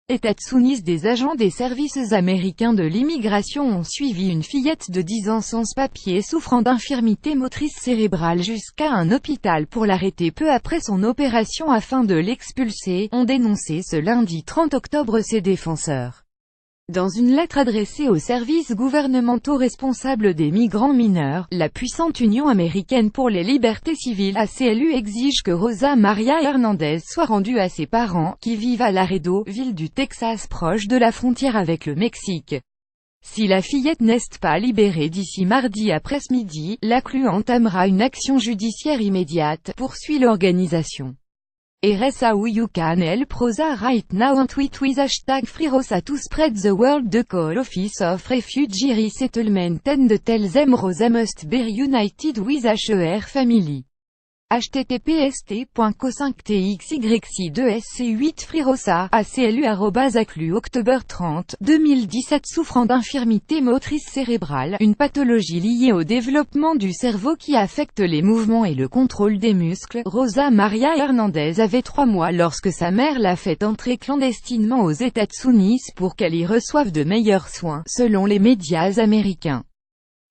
États-Unis. Des agents des services américains de l'immigration ont suivi une fillette de 10 ans sans papier souffrant d'infirmité motrice cérébrale jusqu'à un hôpital pour l'arrêter peu après son opération afin de l'expulser, ont dénoncé ce lundi 30 octobre ses défenseurs. Dans une lettre adressée aux services gouvernementaux responsables des migrants mineurs, la puissante Union américaine pour les libertés civiles (ACLU) exige que Rosa Maria Hernandez soit rendue à ses parents, qui vivent à Laredo, ville du Texas proche de la frontière avec le Mexique. Si la fillette n'est pas libérée d'ici mardi après-midi, l'ACLU entamera une action judiciaire immédiate, poursuit l'organisation. RSA ou you can help Rosa right now on tweet with hashtag #FreeRosa to spread the word. The call Office of Refugee Resettlement and tells them Rosa must be reunited with her family. https://co5txy2sc8 FreeRosa, aclu octobre 30, 2017. Souffrant d'infirmité motrice cérébrale, une pathologie liée au développement du cerveau qui affecte les mouvements et le contrôle des muscles, Rosa Maria Hernandez avait 3 mois lorsque sa mère l'a fait entrer clandestinement aux États-Unis pour qu'elle y reçoive de meilleurs soins, selon les médias américains.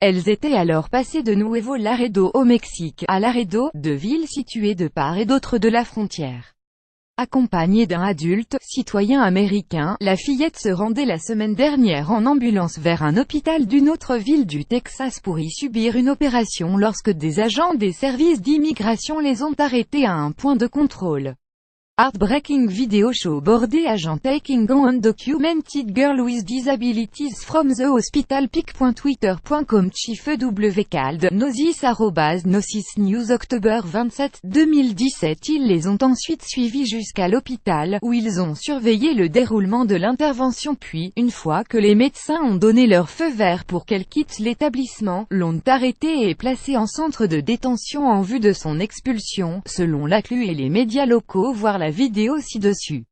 Elles étaient alors passées de Nuevo Laredo au Mexique, à Laredo, 2 villes situées de part et d'autre de la frontière. Accompagnée d'un adulte, citoyen américain, la fillette se rendait la semaine dernière en ambulance vers un hôpital d'une autre ville du Texas pour y subir une opération lorsque des agents des services d'immigration les ont arrêtés à un point de contrôle. Heartbreaking video show bordé agent taking on undocumented girl with disabilities from the hospital. pic.twitter.com Chief EW Gnosis @Gnosis News Octobre 27, 2017. Ils les ont ensuite suivis jusqu'à l'hôpital, où ils ont surveillé le déroulement de l'intervention puis, une fois que les médecins ont donné leur feu vert pour qu'elle quitte l'établissement, l'ont arrêtée et placée en centre de détention en vue de son expulsion, selon l'ACLU et les médias locaux. Voir la vidéo ci-dessus.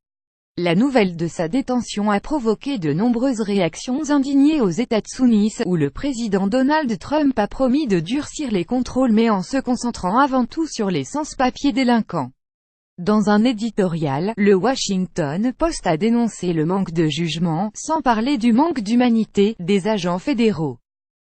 La nouvelle de sa détention a provoqué de nombreuses réactions indignées aux États-Unis, où le président Donald Trump a promis de durcir les contrôles mais en se concentrant avant tout sur les sans-papiers délinquants. Dans un éditorial, le Washington Post a dénoncé le manque de jugement, sans parler du manque d'humanité, des agents fédéraux.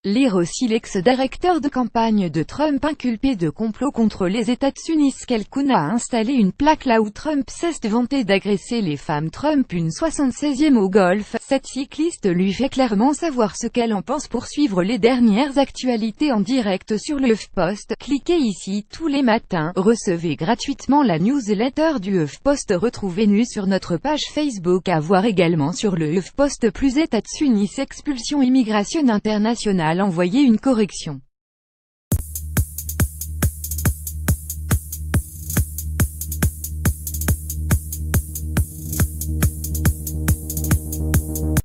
Lire aussi l'ex-directeur de campagne de Trump inculpé de complot contre les États-Unis. Quelqu'un a installé une plaque là où Trump s'est vanté d'agresser les femmes. Trump une 76e au golf. Cette cycliste lui fait clairement savoir ce qu'elle en pense. Pour suivre les dernières actualités en direct sur le HuffPost, cliquez ici. Tous les matins, recevez gratuitement la newsletter du HuffPost. Retrouvez-nous sur notre page Facebook. À voir également sur le HuffPost. Plus États-Unis expulsion immigration internationale. Envoyer une correction.